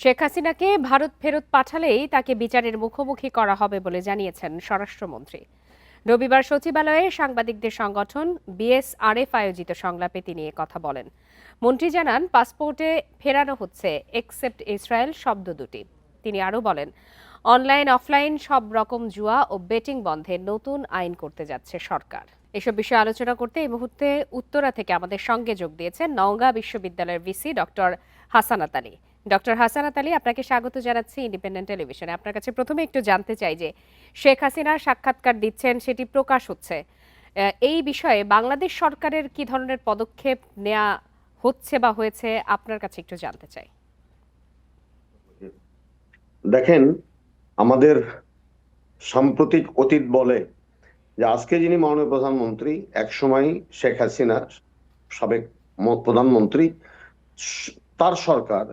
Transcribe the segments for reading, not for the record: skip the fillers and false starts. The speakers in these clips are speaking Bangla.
শেখ হাসিনাকে ভারত ফেরত পাঠালেই তাকে বিচারের মুখোমুখি করা হবে বলে জানিয়েছেন স্বরাষ্ট্রমন্ত্রী। রবিবার সচিবালয়ে সাংবাদিকদের সংগঠন বিএসআরএফ আয়োজিত সংলাপে তিনি কথা বলেন। মন্ত্রী জানান, পাসপোর্টে ফেরানো হচ্ছে এক্সেপ্ট ইসরায়েল শব্দ দুটি। তিনি আরও বলেন, অনলাইন অফলাইন সব রকম জুয়া ও বেটিং বন্ধে নতুন আইন করতে যাচ্ছে সরকার। এসব বিষয়ে আলোচনা করতে এই মুহূর্তে উত্তরা থেকে আমাদের সঙ্গে যোগ দিয়েছেন নওগাঁ বিশ্ববিদ্যালয়ের VC doctor Hasnat Ali. Doctor Hasnat Ali, আপনাকে স্বাগত জানাচ্ছি ইন্ডিপেন্ডেন্ট টেলিভিশনে। আপনার কাছে প্রথমে একটু জানতে চাই যে শেখ হাসিনার সাক্ষাৎকার দিচ্ছেন, সেটি প্রকাশ হচ্ছে, এই বিষয়ে বাংলাদেশ সরকারের কি ধরনের পদক্ষেপ নেওয়া হচ্ছে বা হয়েছে আপনার কাছে একটু জানতে চাই। দেখেন, আমাদের সাম্প্রতিক অতীত বলে যে আজকে যিনি মাননীয় প্রধানমন্ত্রী, এক সময় শেখ হাসিনা সাবেক প্রধানমন্ত্রী, তার সরকার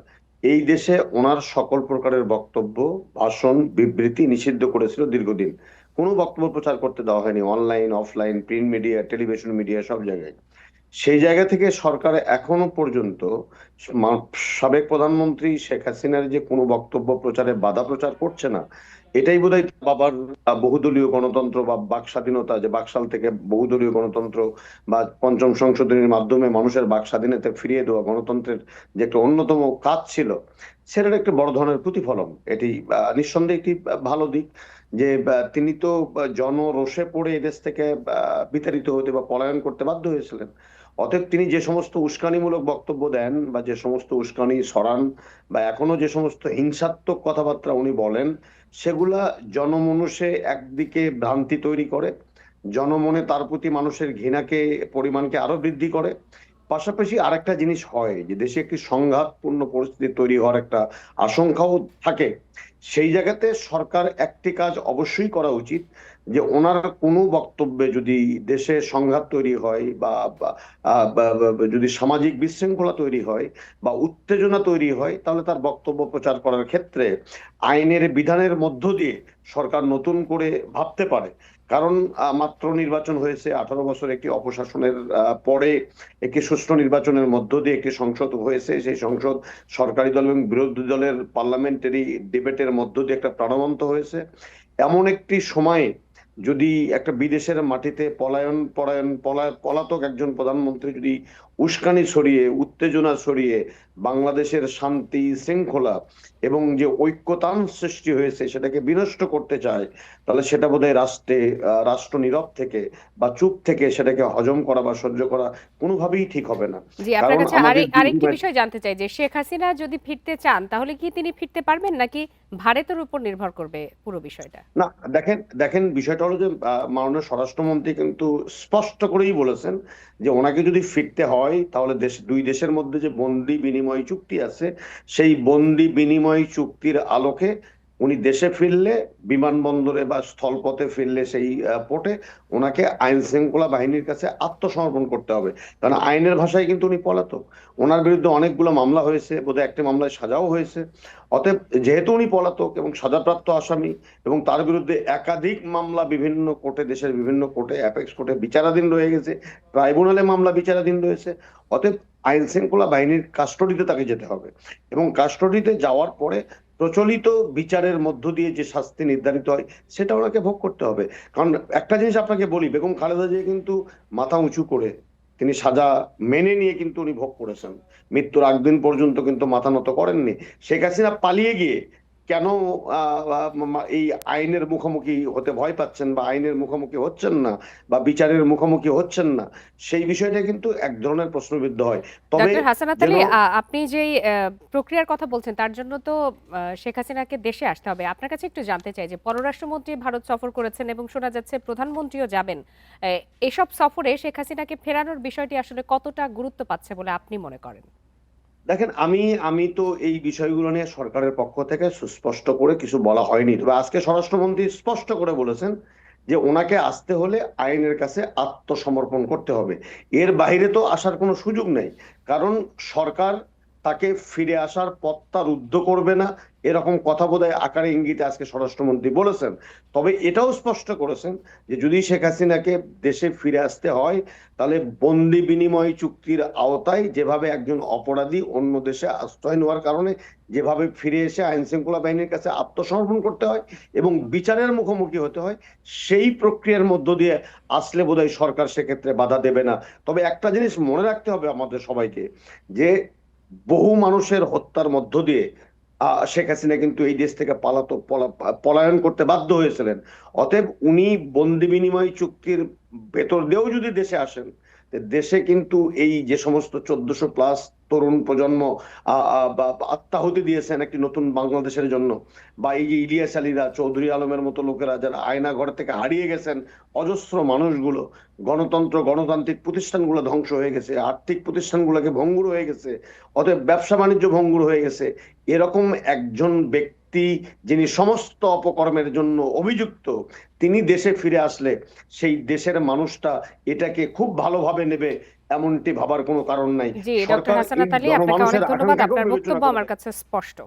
এই দেশে ওনার সকল প্রকারের বক্তব্য, ভাষণ, বিবৃতি নিষিদ্ধ করেছিল দীর্ঘদিন। কোনো বক্তব্য প্রচার করতে দেওয়া হয়নি, online offline print media television media সব জায়গায়। সেই জায়গা থেকে সরকার এখনো পর্যন্ত সাবেক প্রধানমন্ত্রী শেখ হাসিনার যে কোনো বক্তব্য প্রচারে বাধা প্রচার করছে না। এটাই বোধহয় বাবার বহুদলীয় গণতন্ত্র বা বাক স্বাধীনতা, যে বাকশাল থেকে বহুদলীয় গণতন্ত্র বা পঞ্চম সংশোধনীর মাধ্যমে মানুষের বাক স্বাধীনতা ফিরিয়ে দেওয়া গণতন্ত্রের যে একটা অন্যতম কাজ ছিল, সেটার একটা বড় ধরনের প্রতিফলন। এটি নিঃসন্দেহে একটি ভালো দিক যে তিনি তো জনরোষে পড়ে এদেশ থেকে বিতাড়িত হতে বা পলায়ন করতে বাধ্য হয়েছিলেন। অতএব তিনি যে সমস্ত উস্কানিমূলক বক্তব্য দেন বা যে সমস্ত উস্কানি ছড়ান বা এখনো যে সমস্ত হিংসাত্মক কথাবার্তা উনি বলেন, সেগুলা জনমনুষে একদিকে ভ্রান্তি তৈরি করে, জনমনে তার প্রতি মানুষের ঘৃণাকে পরিমাণকে আরো বৃদ্ধি করে। পাশাপাশি আরেকটা জিনিস হয় যে দেশে একটি সংঘাতপূর্ণ পরিস্থিতি তৈরি হওয়ার একটা আশঙ্কাও থাকে। সেই জায়গাতে সরকার একটি কাজ অবশ্যই করা উচিত, যে ওনার কোনো বক্তব্যে যদি দেশে সংঘাত তৈরি হয় বা যদি সামাজিক বিশৃঙ্খলা তৈরি হয় বা উত্তেজনা তৈরি হয়, তাহলে তার বক্তব্য প্রচার করার ক্ষেত্রে আইনের বিধানের মধ্য দিয়ে সরকার নতুন করে ভাবতে পারে। কারণ মাত্র নির্বাচন হয়েছে, 18 বছর একটি অপশাসনের পরে একটি সুষ্ঠু নির্বাচনের মধ্য দিয়ে একটি সংসদ হয়েছে। সেই সংসদ সরকারি দল এবং বিরোধী দলের পার্লামেন্টারি ডিবেটের মধ্য দিয়ে একটা প্রাণবন্ত হয়েছে। এমন একটি সময়ে যদি একটা বিদেশের মাটিতে পলাতক একজন প্রধানমন্ত্রী যদি উস্কানি ছড়িয়ে, উত্তেজনা ছড়িয়ে বাংলাদেশের শান্তি শৃঙ্খলা এবং যে ঐক্যতান সৃষ্টি হয়েছে সেটাকে বিনষ্ট করতে চায়, তাহলে সেটা বোধহয় রাষ্ট্র নীরব থেকে বা চুপ থেকে সেটাকে হজম করা বা সহ্য করা কোনোভাবেই ঠিক হবে না। জি, আপনার কারণ কাছে আমাদের আরেকটি বিষয় জানতে চাই যে শেখ হাসিনা যদি ফিরতে চান তাহলে কি তিনি ফিরতে পারবেন, নাকি ভারতের উপর নির্ভর করবে পুরো বিষয়টা? না, দেখেন দেখেন বিষয়টা হলো যে মাননীয় স্বরাষ্ট্রমন্ত্রী কিন্তু স্পষ্ট করেই বলেছেন যে ওনাকে যদি ফিরতে হয় তাহলে দুই দেশের মধ্যে যে বন্দি বিনিময় চুক্তি আছে, সেই বন্দি বিনিময় চুক্তির আলোকে উনি দেশে ফিরলে, বিমানবন্দরে বা স্থলপথে ফিরলে সেই পোর্টে ওনাকে আইন শৃঙ্খলা বাহিনীর কাছে আত্মসমর্পণ করতে হবে। কারণ আইনের ভাষায় কিন্তু উনি পলাতক। ওনার বিরুদ্ধে অনেকগুলো মামলা হয়েছে, বোধহয় একটা মামলায় সাজাও হয়েছে। অতএব যেহেতু উনি পলাতক এবং সাজাপ্রাপ্ত আসামি এবং তার বিরুদ্ধে একাধিক মামলা বিভিন্ন কোর্টে, দেশের বিভিন্ন কোর্টে, অ্যাপেক্স কোর্টে বিচারাধীন রয়ে গেছে, ট্রাইব্যুনালে মামলা বিচারাধীন রয়েছে, অতএব আইন শৃঙ্খলা বাহিনীর কাস্টডিতে তাকে যেতে হবে। এবং কাস্টডিতে যাওয়ার পরে প্রচলিত বিচারের মধ্য দিয়ে যে শাস্তি নির্ধারিত হয় সেটা ওনাকে ভোগ করতে হবে। কারণ একটা জিনিস আপনাকে বলি, বেগম খালেদা জিয়া কিন্তু মাথা উঁচু করে তিনি সাজা মেনে নিয়ে কিন্তু উনি ভোগ করেছেন। মৃত্যুর আগ দিন পর্যন্ত কিন্তু মাথা নত করেননি। শেখ হাসিনা পালিয়ে গিয়ে কেন এই আইনের মুখোমুখি হতে ভয় পাচ্ছেন বা আইনের মুখোমুখি হচ্ছেন না বা বিচারের মুখোমুখি হচ্ছেন না, সেই বিষয়টা কিন্তু এক ধরনের প্রশ্নবিদ্ধ হয়। তবে ডক্টর হাসানাত যেন আলী, আপনি যেই প্রক্রিয়ার কথা বলছেন তার জন্য তো শেখ হাসিনাকে দেশে আসতে হবে। আপনার কাছে একটু জানতে চাই যে পররাষ্ট্রমন্ত্রী ভারত সফর করেছেন এবং শোনা যাচ্ছে প্রধানমন্ত্রীও যাবেন। এসব সফরে শেখ হাসিনাকে ফেরানোর বিষয়টি আসলে কতটা গুরুত্ব পাচ্ছে বলে আপনি মনে করেন? দেখেন, আমি আমি তো এই বিষয়গুলো নিয়ে সরকারের পক্ষ থেকে সুস্পষ্ট করে কিছু বলা হয়নি। তবে আজকে স্বরাষ্ট্রমন্ত্রী স্পষ্ট করে বলেছেন যে ওনাকে আসতে হলে আইনের কাছে আত্মসমর্পণ করতে হবে। এর বাইরে তো আসার কোনো সুযোগ নেই। কারণ সরকার তাকে ফিরে আসার পথটা রুদ্ধ করবে না, এরকম কথা বোধহয় আকারে ইঙ্গিতে আজকে স্বরাষ্ট্রমন্ত্রী বলেছেন। তবে এটাও স্পষ্ট করেছেন যে যদি শেখ হাসিনাকে দেশে ফিরে আসতে হয়, তাহলে বন্দি বিনিময় চুক্তির আওতায় যেভাবে একজন অপরাধী অন্য দেশে আশ্রয় নেওয়ার কারণে যেভাবে ফিরে এসে আইন শৃঙ্খলা বাহিনীর কাছে আত্মসমর্পণ করতে হয় এবং বিচারের মুখোমুখি হতে হয়, সেই প্রক্রিয়ার মধ্য দিয়ে আসলে বোধহয় সরকার সেক্ষেত্রে বাধা দেবে না। তবে একটা জিনিস মনে রাখতে হবে আমাদের সবাইকে, যে বহু মানুষের হত্যার মধ্য দিয়ে শেখ হাসিনা কিন্তু এই দেশ থেকে পলায়ন করতে বাধ্য হয়েছিলেন। অতএব উনি বন্দি বিনিময় চুক্তির ভেতর দিয়েও যদি দেশে আসেন, দেশে কিন্তু এই যে সমস্ত 1400+ তরুণ প্রজন্ম আত্মাহুতি দিয়েছেন একটি নতুন বাংলাদেশের জন্য, বা এই যে ইলিয়াস আলীরা, চৌধুরী আলমের মতো লোকেরা যারা আয়না ঘর থেকে হারিয়ে গেছেন, অজস্র মানুষগুলো, গণতান্ত্রিক প্রতিষ্ঠানগুলো ধ্বংস হয়ে গেছে, আর্থিক প্রতিষ্ঠানগুলোকে ভঙ্গুর হয়ে গেছে, অতএব ব্যবসা বাণিজ্য ভঙ্গুর হয়ে গেছে। এরকম একজন ব্যক্তি যিনি সমস্ত অপকর্মের জন্য অভিযুক্ত, তিনি দেশে ফিরে আসলে সেই দেশের মানুষটা এটাকে খুব ভালোভাবে নেবে এমনটি ভাবার কোনো কারণ নাই। জি, ডক্টর সরকার এই হাসানাত আলী, আপনাকে জনমানুষের অনেক ধন্যবাদ। আকাঙ্ক্ষাকেও আপনার বিবেচনা বক্তব্য করে। আমার কাছে স্পষ্ট।